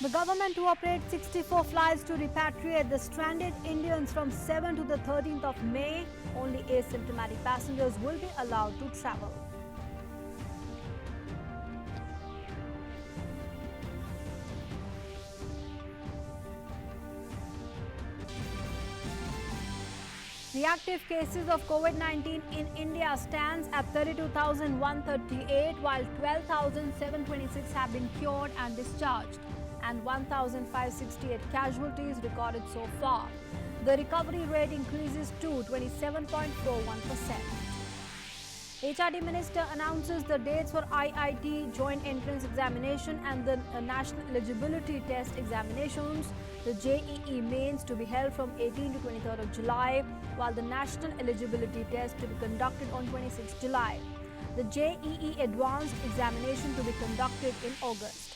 The government to operate 64 flights to repatriate the stranded Indians from 7 to the 13th of May. Only asymptomatic passengers will be allowed to travel. The active cases of COVID-19 in India stands at 32,138, while 12,726 have been cured and discharged, and 1,568 casualties recorded so far. The recovery rate increases to 27.41%. HRD Minister announces the dates for IIT Joint Entrance Examination and the National Eligibility Test Examinations. The JEE Mains to be held from 18 to 23rd of July, while the National Eligibility Test to be conducted on 26 July. The JEE Advanced Examination to be conducted in August.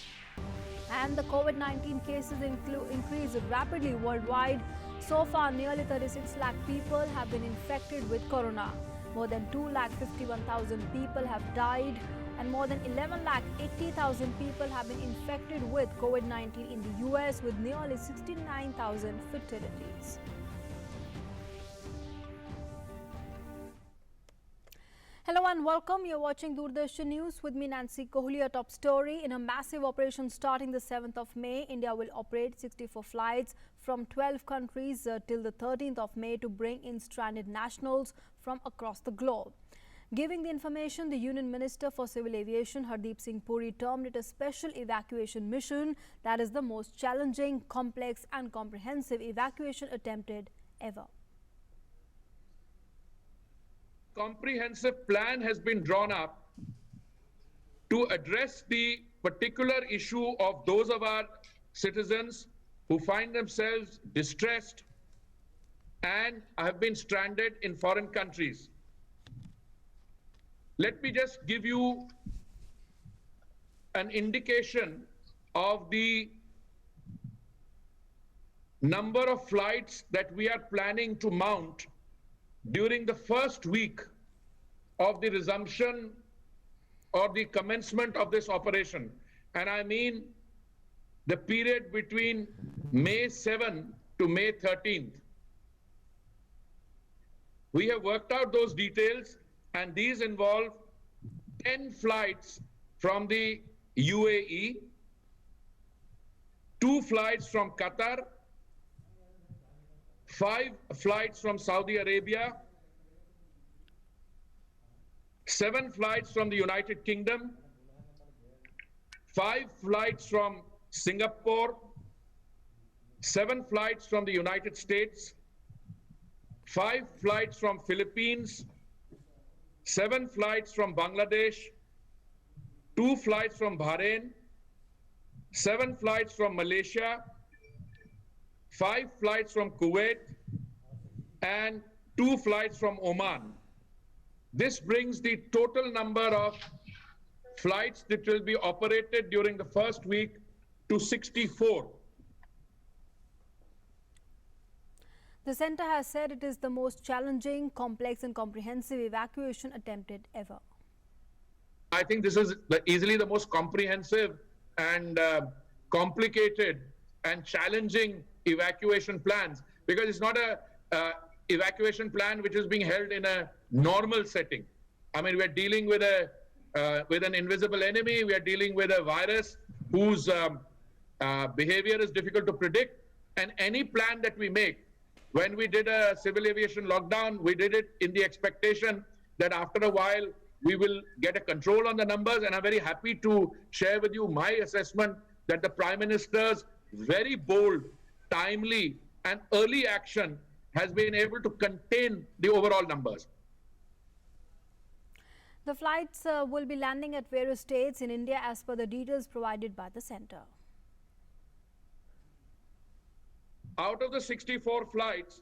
And the COVID-19 cases increase rapidly worldwide. So far, nearly 36 lakh people have been infected with corona. More than 2,51,000 people have died, and more than 11,80,000 people have been infected with COVID-19 in the US, with nearly 69,000 fatalities. Hello and welcome. You're watching Doordarshan News with me, Nancy Kohli. A top story: in a massive operation starting the 7th of May, India will operate 64 flights from 12 countries till the 13th of May to bring in stranded nationals from across the globe. Giving the information, the Union Minister for Civil Aviation, Hardeep Singh Puri, termed it a special evacuation mission that is the most challenging, complex and comprehensive evacuation attempted ever. Comprehensive plan has been drawn up to address the particular issue of those of our citizens who find themselves distressed and have been stranded in foreign countries. Let me just give you an indication of the number of flights that we are planning to mount during the first week of the resumption or the commencement of this operation. And I mean the period between May 7 to May 13th. We have worked out those details, and these involve 10 flights from the UAE, 2 flights from Qatar, 5 flights from Saudi Arabia, 7 flights from the United Kingdom, 5 flights from Singapore, 7 flights from the United States, 5 flights from Philippines, 7 flights from Bangladesh, 2 flights from Bahrain, 7 flights from Malaysia, 5 flights from Kuwait, and 2 flights from Oman. This brings the total number of flights that will be operated during the first week to 64. The centre has said it is the most challenging, complex and comprehensive evacuation attempted ever. I think this is easily the most comprehensive and complicated and challenging evacuation plans, because it's not a evacuation plan which is being held in a normal setting. I mean, we're dealing with an invisible enemy. We are dealing with a virus whose behavior is difficult to predict. And any plan that we make, when we did a civil aviation lockdown, we did it in the expectation that after a while we will get a control on the numbers. And I'm very happy to share with you my assessment that the Prime Minister's very bold, timely and early action has been able to contain the overall numbers. The flights will be landing at various states in India as per the details provided by the centre. Out of the 64 flights,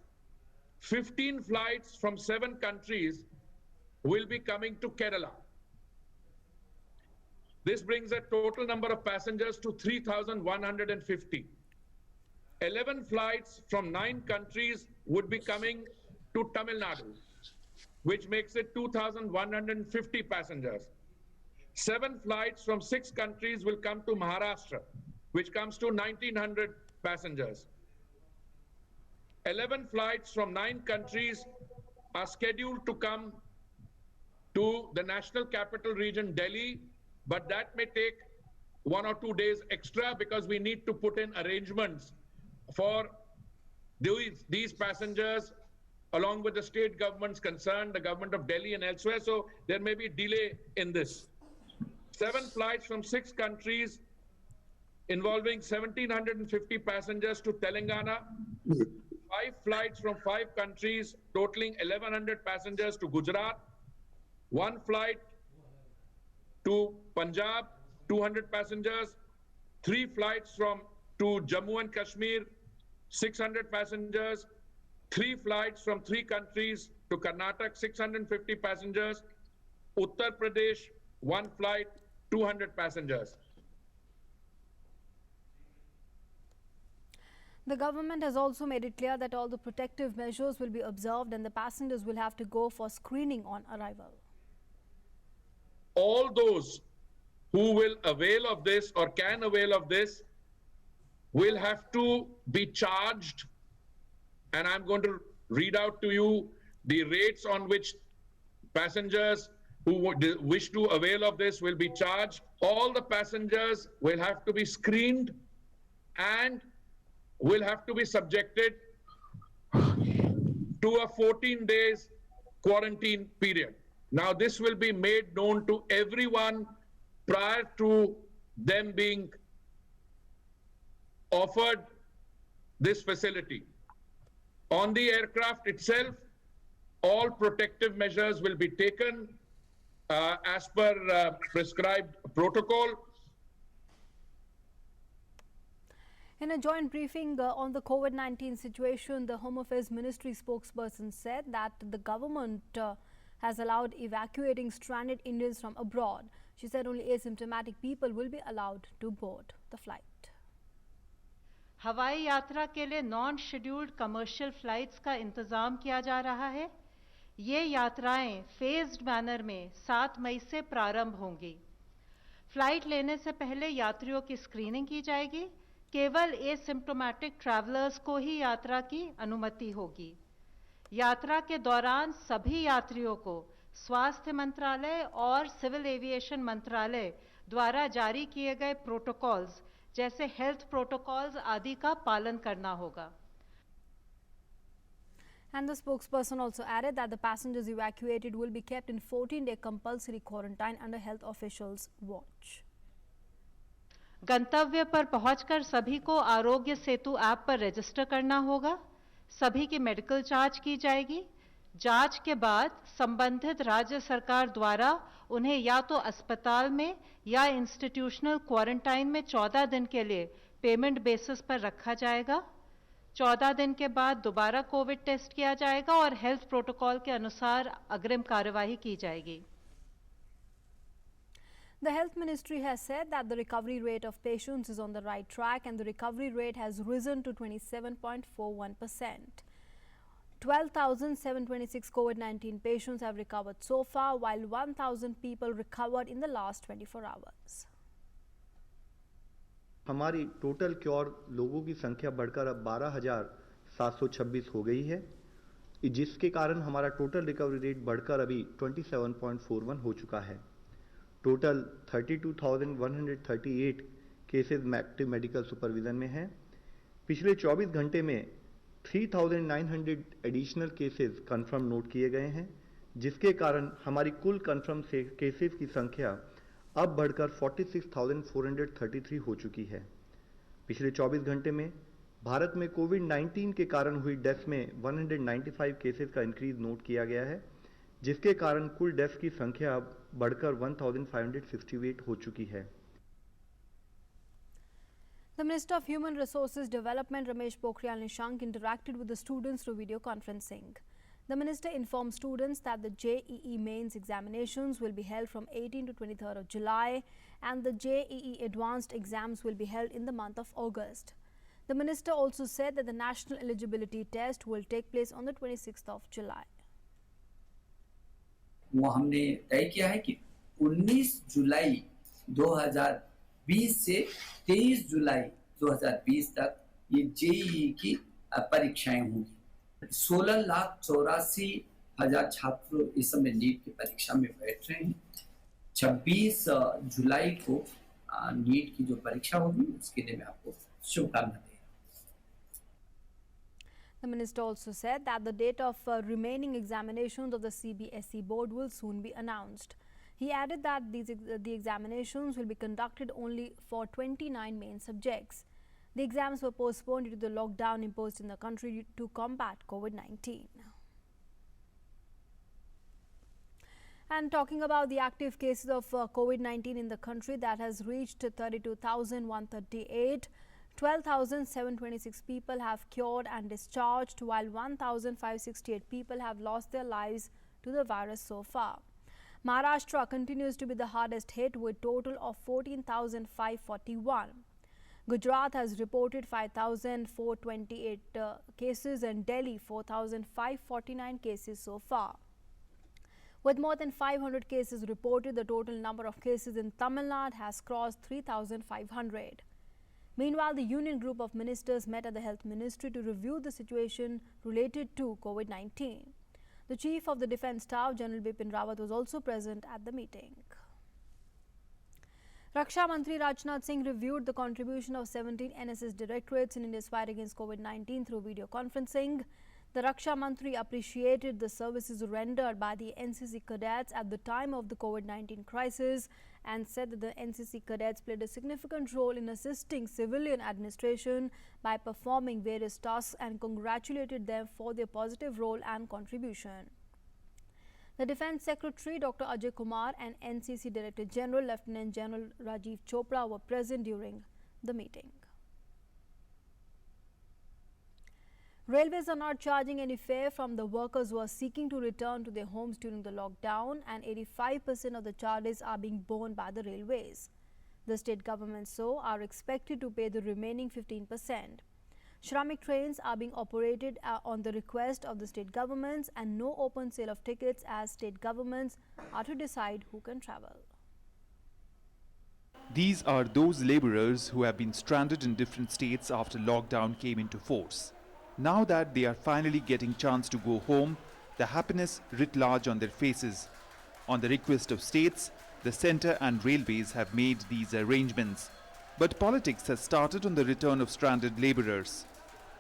15 flights from 7 countries will be coming to Kerala. This brings the total number of passengers to 3,150. 11 flights from 9 countries would be coming to Tamil Nadu, which makes it 2,150 passengers. 7 flights from 6 countries will come to Maharashtra, which comes to 1900 passengers. 11 flights from 9 countries are scheduled to come to the national capital region, Delhi, but that may take 1 or 2 days extra because we need to put in arrangements for these passengers along with the state governments concerned, the government of Delhi and elsewhere. So there may be delay in this. 7 flights from 6 countries involving 1,750 passengers to Telangana. 5 flights from 5 countries totaling 1,100 passengers to Gujarat. 1 flight to Punjab, 200 passengers. 3 flights to Jammu and Kashmir, 600 passengers. 3 flights from 3 countries to Karnataka, 650 passengers. Uttar Pradesh, 1 flight, 200 passengers. The government has also made it clear that all the protective measures will be observed and the passengers will have to go for screening on arrival. All those who will avail of this or can avail of this will have to be charged, and I'm going to read out to you the rates on which passengers who wish to avail of this will be charged. All the passengers will have to be screened and will have to be subjected to a 14 days quarantine period. Now, this will be made known to everyone prior to them being offered this facility. On the aircraft itself, all protective measures will be taken as per prescribed protocol. In a joint briefing on the COVID-19 situation, the Home Affairs Ministry spokesperson said that the government has allowed evacuating stranded Indians from abroad. She said only asymptomatic people will be allowed to board the flight. हवाई यात्रा के लिए non scheduled commercial flights का इंतज़ाम किया जा रहा है। ये यात्राएं फेज्ड मैनर में 7 मई से प्रारंभ होंगी। फ्लाइट लेने से पहले यात्रियों की स्क्रीनिंग की जाएगी। केवल एसिम्प्टोमेटिक ट्रैवलर्स को ही यात्रा की अनुमति होगी। यात्रा के दौरान सभी यात्रियों को स्वास्थ्य मंत्रालय और सिविल एविएशन मंत्रालय द्वारा जारी किए गए प्रोटोकॉल्स जैसे हेल्थ प्रोटोकॉल्स आदि का पालन करना होगा। And the spokesperson also added that the passengers evacuated will be kept in 14-day compulsory quarantine under health officials' watch. गंतव्य पर पहुंचकर सभी को आरोग्य सेतु ऐप पर रजिस्टर करना होगा। सभी की मेडिकल जांच की जाएगी। जांच के बाद संबंधित राज्य सरकार द्वारा उन्हें या तो अस्पताल में या इंस्टीट्यूशनल क्वारंटाइन में 14 दिन के लिए पेमेंट बेसिस पर रखा जाएगा। 14 दिन के बाद दोबारा कोविड टेस्ट किया जाएगा और हेल्थ प्रोटोकॉल के अनुसार अग्रिम कार्यवाही की जाएगी। The Health Ministry has said that the recovery rate of patients is on the right track and the recovery rate has risen to 27.41%. 12,726 COVID-19 patients have recovered so far, while 1,000 people recovered in the last 24 hours. हमारी total cure लोगों की संख्या बढ़कर अब 12,726 हो गई है, जिसके कारण हमारा टोटल रिकवरी रेट बढ़कर अभी 27.41 हो चुका है। Total 32,138 cases active medical supervision में हैं। पिछले 24 घंटे में 3,900 एडिशनल केसेस कंफर्म नोट किए गए हैं, जिसके कारण हमारी कुल कंफर्म केसेस की संख्या अब बढ़कर 46,433 हो चुकी है। पिछले 24 घंटे में भारत में कोविड-19 के कारण हुई डेथ में 195 केसेस का इंक्रीज नोट किया गया है, जिसके कारण कुल डेथ की संख्या अब बढ़कर 1,568 हो चुकी है। The Minister of Human Resources Development Ramesh Pokhriyal Nishank interacted with the students through video conferencing. The minister informed students that the JEE mains examinations will be held from 18 to 23rd of July and the JEE advanced exams will be held in the month of August. The minister also said that the national eligibility test will take place on the 26th of July. वो हमने तय किया है कि 19 जुलाई 20 से 23 जुलाई 2020 तक ये JEE की परीक्षाएं होंगी। 16,84,000 छात्र इस समय नीट की परीक्षा में बैठ रहे हैं। 26 जुलाई को नीट की जो परीक्षा होगी उसके लिए मैं आपको शुभकामनाएं दे रहा हूं। The minister also said that the date of remaining examinations of the CBSE board will soon be announced. He added that the examinations will be conducted only for 29 main subjects. The exams were postponed due to the lockdown imposed in the country to combat COVID-19. And talking about the active cases of COVID-19 in the country, that has reached 32,138. 12,726 people have cured and discharged, while 1,568 people have lost their lives to the virus so far. Maharashtra continues to be the hardest hit with total of 14,541. Gujarat has reported 5,428 cases and Delhi 4,549 cases so far. With more than 500 cases reported, the total number of cases in Tamil Nadu has crossed 3,500. Meanwhile, the Union Group of Ministers met at the Health Ministry to review the situation related to COVID-19. The Chief of the Defence Staff, General Bipin Rawat, was also present at the meeting. Raksha Mantri Rajnath Singh reviewed the contribution of 17 NSS directorates in India's fight against COVID-19 through video conferencing. The Raksha Mantri appreciated the services rendered by the NCC cadets at the time of the COVID-19 crisis and said that the NCC cadets played a significant role in assisting civilian administration by performing various tasks and congratulated them for their positive role and contribution. The Defence Secretary Dr. Ajay Kumar and NCC Director General Lieutenant General Rajiv Chopra were present during the meeting. Railways are not charging any fare from the workers who are seeking to return to their homes during the lockdown, and 85% of the charges are being borne by the railways. The state governments, so, are expected to pay the remaining 15%. Shramik trains are being operated on the request of the state governments, and no open sale of tickets, as state governments are to decide who can travel. These are those labourers who have been stranded in different states after lockdown came into force. Now that they are finally getting chance to go home, the happiness writ large on their faces. On the request of states, the centre and railways have made these arrangements. But politics has started on the return of stranded labourers.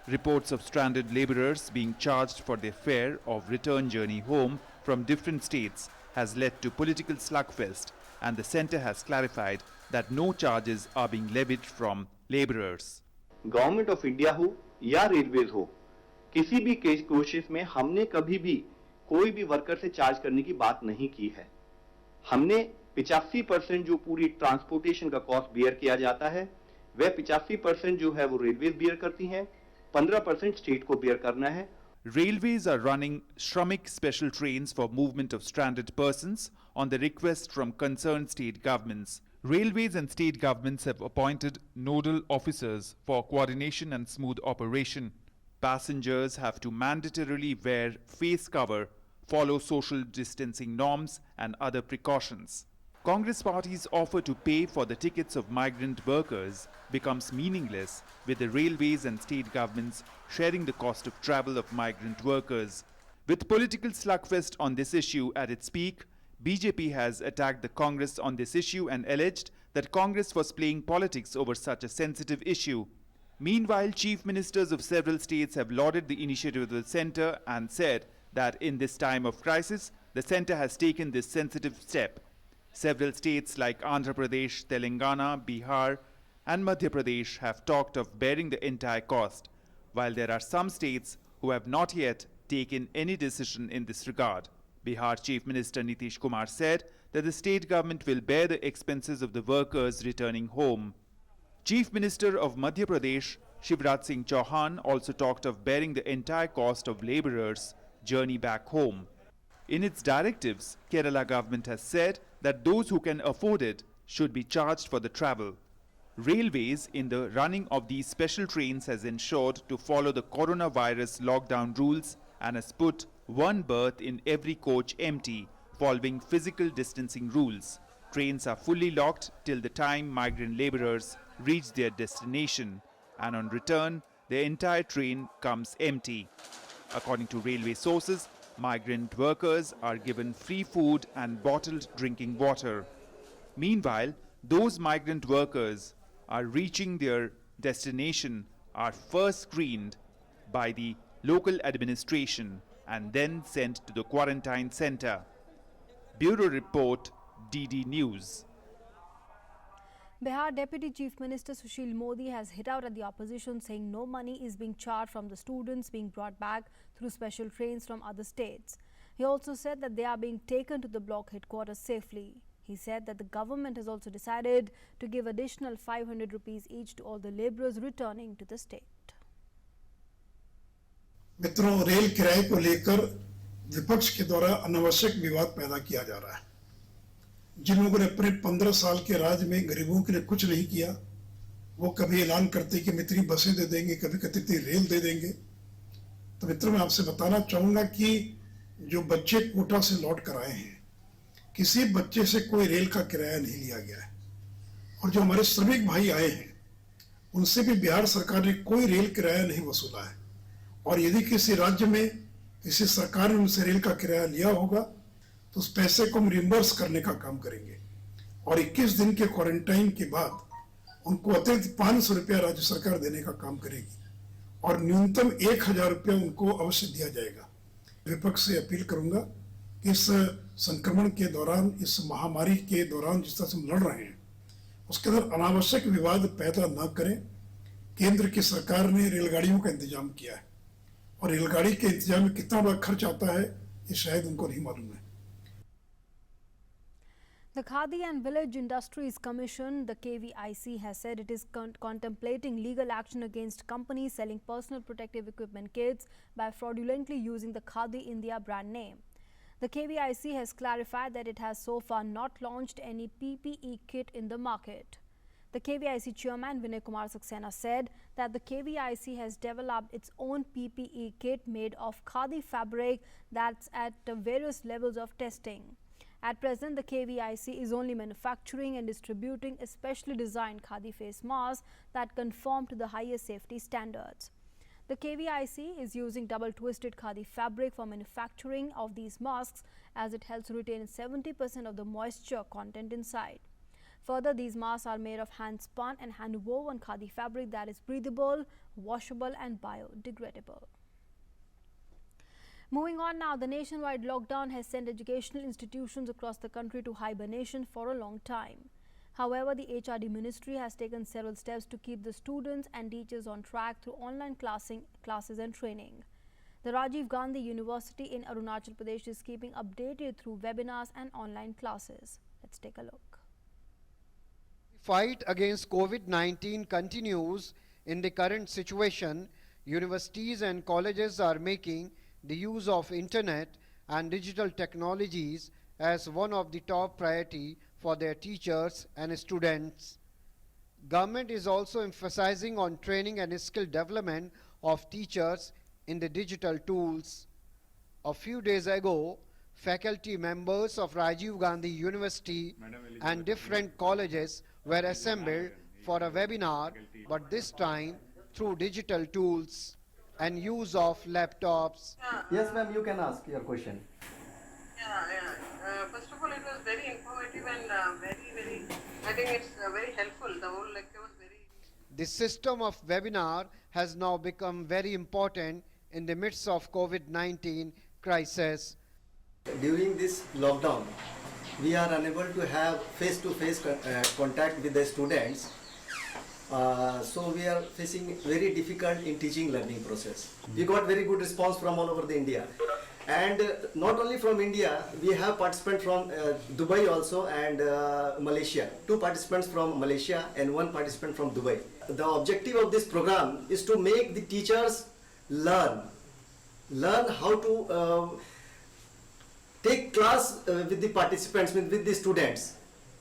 Reports of stranded labourers being charged for their fare of return journey home from different states has led to political slugfest, and the centre has clarified that no charges are being levied from labourers. Government of India हो या railways हो, किसी भी कोशिश में हमने कभी भी कोई भी वर्कर से चार्ज करने की बात नहीं की है. हमने 85% जो पूरी ट्रांसपोर्टेशन का कॉस्ट बियर किया जाता है, वह 85% जो है वो रेलवेज बियर करती हैं, 15% स्टेट को बियर करना है. Railways are running Shramik special trains for movement of stranded persons on the request from concerned state governments. Railways and state governments have appointed nodal officers for coordination and smooth operation. Passengers have to mandatorily wear face cover, follow social distancing norms and other precautions. Congress Party's offer to pay for the tickets of migrant workers becomes meaningless with the railways and state governments sharing the cost of travel of migrant workers. With political slugfest on this issue at its peak, BJP has attacked the Congress on this issue and alleged that Congress was playing politics over such a sensitive issue. Meanwhile, chief ministers of several states have lauded the initiative of the centre and said that in this time of crisis, the centre has taken this sensitive step. Several states like Andhra Pradesh, Telangana, Bihar and Madhya Pradesh have talked of bearing the entire cost, while there are some states who have not yet taken any decision in this regard. Bihar Chief Minister Nitish Kumar said that the state government will bear the expenses of the workers returning home. Chief Minister of Madhya Pradesh, Shivraj Singh Chauhan, also talked of bearing the entire cost of labourers' journey back home. In its directives, Kerala government has said that those who can afford it should be charged for the travel. Railways, in the running of these special trains, has ensured to follow the coronavirus lockdown rules and has put one berth in every coach empty, following physical distancing rules. Trains are fully locked till the time migrant laborers reach their destination, and on return, the entire train comes empty. According to railway sources, migrant workers are given free food and bottled drinking water. Meanwhile, those migrant workers are reaching their destination are first screened by the local administration and then sent to the quarantine center. Bureau Report, DD News. Bihar Deputy Chief Minister Sushil Modi has hit out at the opposition, saying no money is being charged from the students being brought back through special trains from other states. He also said that they are being taken to the block headquarters safely. He said that the government has also decided to give additional 500 rupees each to all the laborers returning to the state. मित्रों, rail किराए को लेकर विपक्ष के द्वारा अनावश्यक विवाद पैदा किया जा रहा है। जिन लोगों ने अपने 15 साल के राज में गरीबों के लिए कुछ नहीं किया, वो कभी ऐलान करते कि मित्री बसें दे देंगे, कभी कहते थे रेल दे देंगे। तो मित्रों, मैं आपसे बताना चाहूंगा कि जो बच्चे कोटा से लौट कर आए हैं, किसी बच्चे से कोई रेल का किराया नहीं लिया गया है। और जो हमारे श्रमिक भाई आए हैं, उनसे भी बिहार सरकार ने कोई रेल किराया नहीं वसूला है। और यदि किसी राज्य में किसी सरकार ने उनसे रेल का किराया लिया होगा, तो उस पैसे को हम रिम्बर्स करने का काम करेंगे और 21 दिन के क्वारंटाइन के बाद उनको अतिरिक्त 500 रुपया राज्य सरकार देने का काम करेगी और न्यूनतम 1000 रुपया उनको अवश्य दिया जाएगा। विपक्ष से अपील करूंगा कि इस संक्रमण के दौरान, इस महामारी के दौरान जिस तरह से हम लड़ रहे हैं, उसके अंदर अनावश्यक विवाद पैदा न करें। केंद्र की सरकार ने रेलगाड़ियों का इंतजाम किया है और रेलगाड़ी के इंतजाम में कितना बड़ा खर्च आता है, ये शायद उनको नहीं मालूम है। The Khadi and Village Industries Commission, the KVIC, has said it is contemplating legal action against companies selling personal protective equipment kits by fraudulently using the Khadi India brand name. The KVIC has clarified that it has so far not launched any PPE kit in the market. The KVIC chairman Vinay Kumar Saxena said that the KVIC has developed its own PPE kit made of Khadi fabric that's at various levels of testing. At present, the KVIC is only manufacturing and distributing a specially designed Khadi face mask that conform to the highest safety standards. The KVIC is using double-twisted Khadi fabric for manufacturing of these masks, as it helps retain 70% of the moisture content inside. Further, these masks are made of hand-spun and hand-woven Khadi fabric that is breathable, washable and biodegradable. Moving on now, the nationwide lockdown has sent educational institutions across the country to hibernation for a long time. However, the HRD ministry has taken several steps to keep the students and teachers on track through online classes and training. The Rajiv Gandhi University in Arunachal Pradesh is keeping updated through webinars and online classes. Let's take a look. Fight against COVID-19 continues. In the current situation, universities and colleges are making the use of internet and digital technologies as one of the top priority for their teachers and students. Government is also emphasizing on training and skill development of teachers in the digital tools. A few days ago, faculty members of Rajiv Gandhi University and different colleges were assembled for a webinar, but this time through digital tools and use of laptops. Yes, ma'am, you can ask your question. First of all, it was very informative and very, I think it's very helpful. The whole lecture was very... The system of webinar has now become very important in the midst of COVID-19 crisis. During this lockdown, we are unable to have face-to-face contact with the students. So we are facing very difficult in teaching learning process. We got very good response from all over the India. And not only from India, we have participants from Dubai also and Malaysia. 2 participants from Malaysia and 1 participant from Dubai. The objective of this program is to make the teachers learn how to take class with the participants, with the students,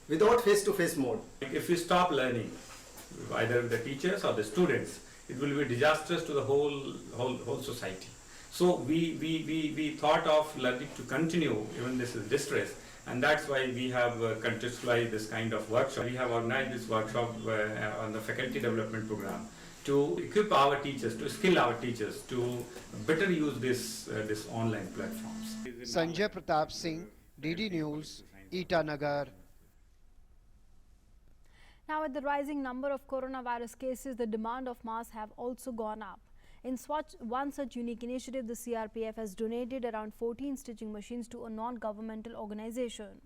without face-to-face mode. If we stop learning, either the teachers or the students, it will be disastrous to the whole society. So we thought of learning to continue even this is distress, And that's why we have contextualized this kind of workshop. We have organized this workshop on the faculty development program to equip our teachers, to skill our teachers to better use this online platforms. Sanjay Pratap Singh, DD News, Itanagar. Now, with the rising number of coronavirus cases, the demand of masks have also gone up. In one such unique initiative, the CRPF has donated around 14 stitching machines to a non-governmental organization.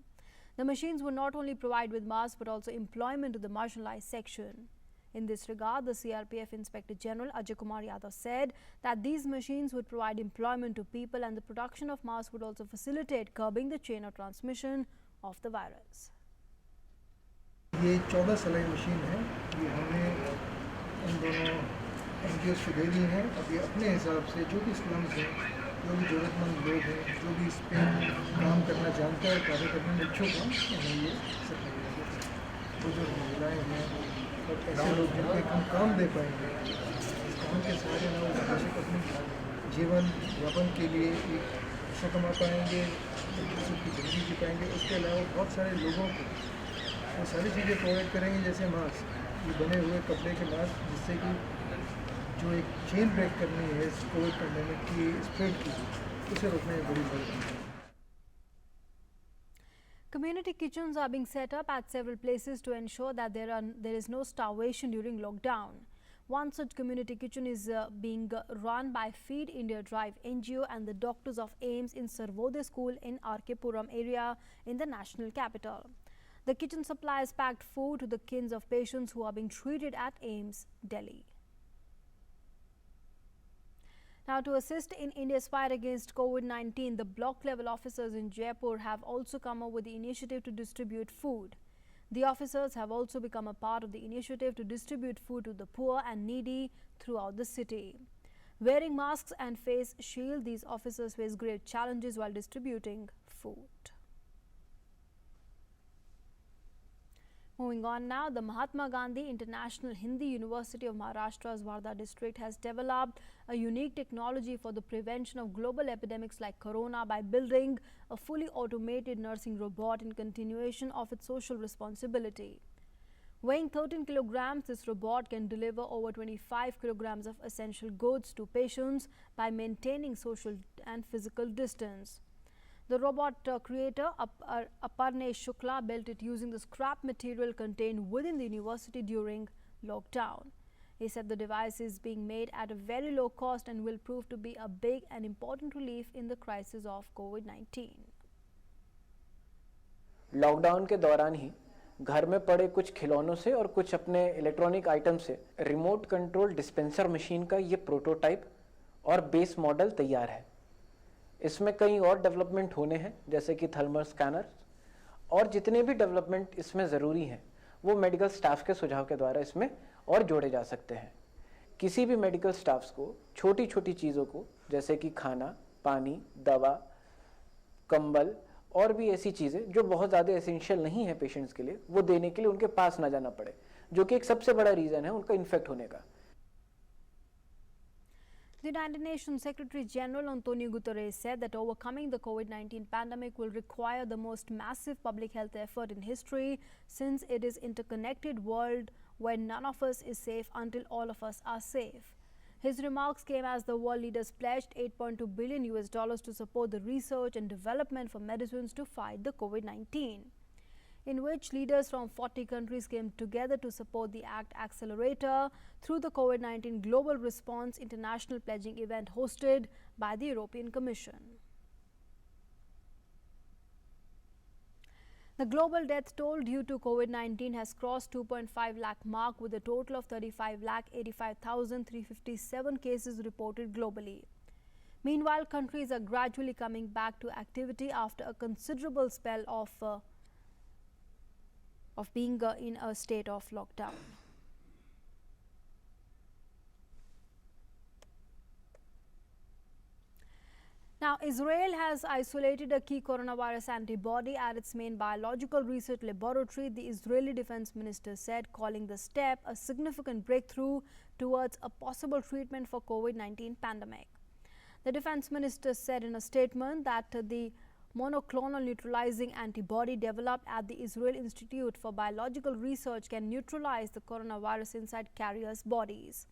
The machines will not only provide with masks but also employment to the marginalized section. In this regard, the CRPF Inspector General Ajay Kumar Yadav said that these machines would provide employment to people and the production of masks would also facilitate curbing the chain of transmission of the virus. ये 14 सिलाई machine है, ये हमने इन दोनों NGOs को दे दी हैं। अब ये अपने हिसाब से जो भी स्लम्स हैं, जो भी ज़रूरतमंद लोग हैं, जो भी इस पर काम करना जानते हैं, कार्य करने में इच्छुक हैं, उन्हें ये सप्लाई करेंगे। बुजुर्ग महिलाएँ हैं और ऐसे लोग जिनको हम काम दे पाएंगे, इस काम के सहारे ना वो बेशक अपने जीवन यापन के लिए एक पैसा कमा पाएंगे, सुख की ज़िंदगी जी पाएंगे। उसके अलावा बहुत सारे लोगों को वो सारी चीज़ें प्रोवाइड करेंगे, जैसे मास्क, ये बने हुए कपड़े के मास्क, जिससे कि जो एक चेन ब्रेक करनी है इस कोविड पैंडेमिक की स्प्रेड की, उसे रोकने में बड़ी मदद मिलेगी। Community kitchens are being set up at several places to ensure that there is no starvation during lockdown. One such community kitchen is being run by Feed India Drive NGO and the doctors of AIMS in Sarvodaya School in RK Puram area in the national capital. The kitchen supplies packed food to the kins of patients who are being treated at AIMS, Delhi. Now, to assist in India's fight against COVID-19, the block-level officers in Jaipur have also come up with the initiative to distribute food. The officers have also become a part of the initiative to distribute food to the poor and needy throughout the city. Wearing masks and face shield, these officers face great challenges while distributing food. Moving on now, the Mahatma Gandhi International Hindi University of Maharashtra's Wardha district has developed a unique technology for the prevention of global epidemics like corona by building a fully automated nursing robot in continuation of its social responsibility. Weighing 13 kilograms, this robot can deliver over 25 kilograms of essential goods to patients by maintaining social and physical distance. The robot creator, Aparnesh Shukla, built it using the scrap material contained within the university during lockdown. He said the device is being made at a very low cost and will prove to be a big and important relief in the crisis of COVID-19. Lockdown के दौरान ही घर में पड़े कुछ खिलौनों से और कुछ अपने इलेक्ट्रॉनिक आइटम से रिमोट कंट्रोल डिस्पेंसर मशीन का ये प्रोटोटाइप और बेस मॉडल तैयार है। इसमें कई और डेवलपमेंट होने हैं, जैसे कि थर्मल स्कैनर, और जितने भी डेवलपमेंट इसमें ज़रूरी हैं वो मेडिकल स्टाफ के सुझाव के द्वारा इसमें और जोड़े जा सकते हैं। किसी भी मेडिकल स्टाफ्स को छोटी छोटी चीज़ों को, जैसे कि खाना, पानी, दवा, कंबल और भी ऐसी चीज़ें जो बहुत ज़्यादा एसेंशियल नहीं है पेशेंट्स के लिए, वो देने के लिए उनके पास ना जाना पड़े, जो कि एक सबसे बड़ा रीज़न है उनका इन्फेक्ट होने का। The United Nations Secretary General Antonio Guterres said that overcoming the COVID-19 pandemic will require the most massive public health effort in history, since it is an interconnected world where none of us is safe until all of us are safe. His remarks came as the world leaders pledged $8.2 billion to support the research and development for medicines to fight the COVID-19, in which leaders from 40 countries came together to support the ACT Accelerator through the COVID-19 Global Response International Pledging event hosted by the European Commission. The global death toll due to COVID-19 has crossed 2.5 lakh mark, with a total of 35,85,357 cases reported globally. Meanwhile, countries are gradually coming back to activity after a considerable spell of being in a state of lockdown. Now, Israel has isolated a key coronavirus antibody at its main biological research laboratory, the Israeli Defense Minister said, calling the step a significant breakthrough towards a possible treatment for COVID-19 pandemic. The Defense Minister said in a statement that the monoclonal neutralizing antibody developed at the Israel Institute for Biological Research can neutralize the coronavirus inside carriers' bodies.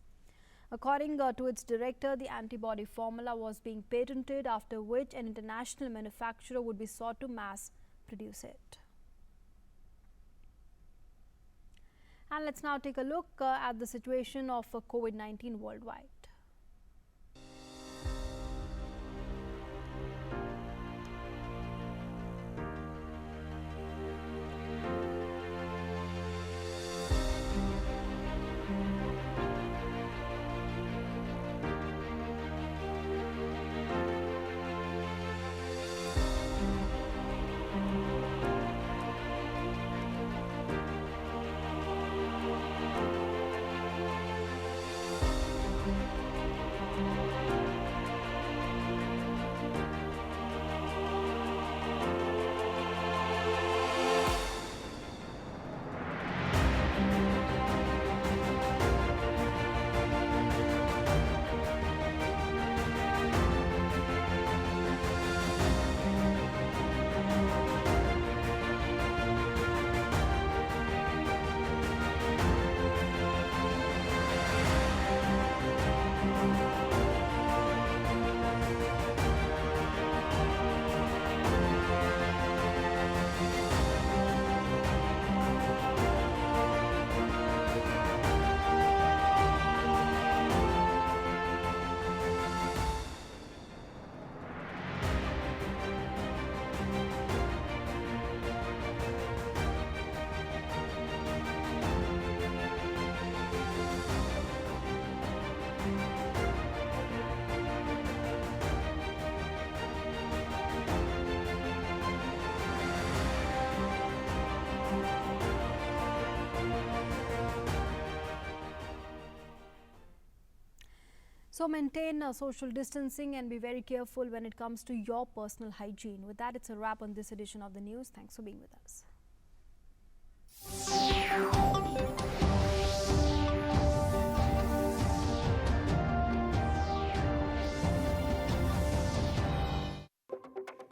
According to its director, the antibody formula was being patented, after which an international manufacturer would be sought to mass produce it. And let's now take a look at the situation of COVID-19 worldwide. So maintain social distancing and be very careful when it comes to your personal hygiene. With that, it's a wrap on this edition of the news. Thanks for being with us.